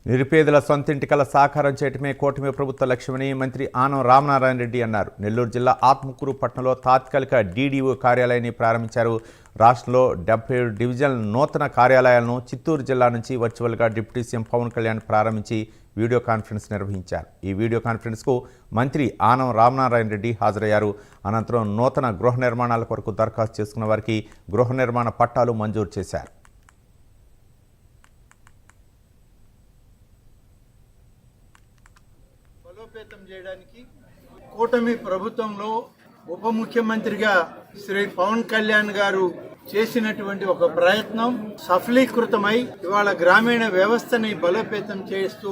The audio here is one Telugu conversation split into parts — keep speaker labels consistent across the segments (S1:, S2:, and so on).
S1: నిరుపేదల సొంతింటి కల సాకారం చేయటమే కూటమి ప్రభుత్వ లక్ష్యమని మంత్రి ఆనం రామనారాయణ రెడ్డి అన్నారు. నెల్లూరు జిల్లా ఆత్మకూరు పట్టణంలో తాత్కాలిక డీడీఓ కార్యాలయాన్ని ప్రారంభించారు. రాష్ట్రంలో 77 డివిజనల్ నూతన కార్యాలయాలను చిత్తూరు జిల్లా నుంచి వర్చువల్గా డిప్యూటీ సీఎం పవన్ కళ్యాణ్ ప్రారంభించి వీడియో కాన్ఫరెన్స్ నిర్వహించారు. ఈ వీడియో కాన్ఫరెన్స్కు మంత్రి ఆనం రామనారాయణ రెడ్డి హాజరయ్యారు. అనంతరం నూతన గృహ నిర్మాణాల కొరకు దరఖాస్తు చేసుకున్న వారికి గృహ నిర్మాణ పట్టాలు మంజూరు చేశారు.
S2: బలోపేతం చేయడానికి కూటమి ప్రభుత్వంలో ఉప ముఖ్యమంత్రిగా శ్రీ పవన్ కళ్యాణ్ గారు చేసినటువంటి ఒక ప్రయత్నం సఫలీకృతమై ఇవాళ గ్రామీణ వ్యవస్థని బలోపేతం చేస్తూ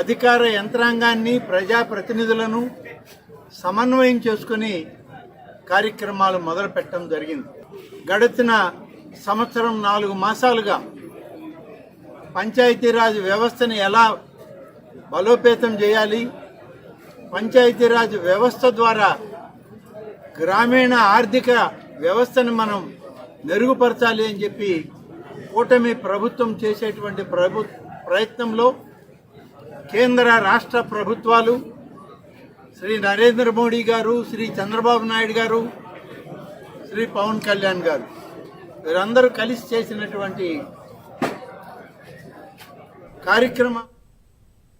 S2: అధికార యంత్రాంగాన్ని ప్రజాప్రతినిధులను సమన్వయం చేసుకుని కార్యక్రమాలు మొదలుపెట్టడం జరిగింది. గడిచిన సంవత్సరం 4 మాసాలుగా పంచాయతీరాజ్ వ్యవస్థని ఎలా బలోపేతం చేయాలి, పంచాయతీరాజ్ వ్యవస్థ ద్వారా గ్రామీణ ఆర్థిక వ్యవస్థను మనం మెరుగుపరచాలి అని చెప్పి కూటమి ప్రభుత్వం చేసేటువంటి ప్రయత్నంలో కేంద్ర రాష్ట్ర ప్రభుత్వాలు, శ్రీ నరేంద్ర మోడీ గారు, శ్రీ చంద్రబాబు నాయుడు గారు, శ్రీ పవన్ కళ్యాణ్ గారు వీరందరూ కలిసి చేసినటువంటి కార్యక్రమం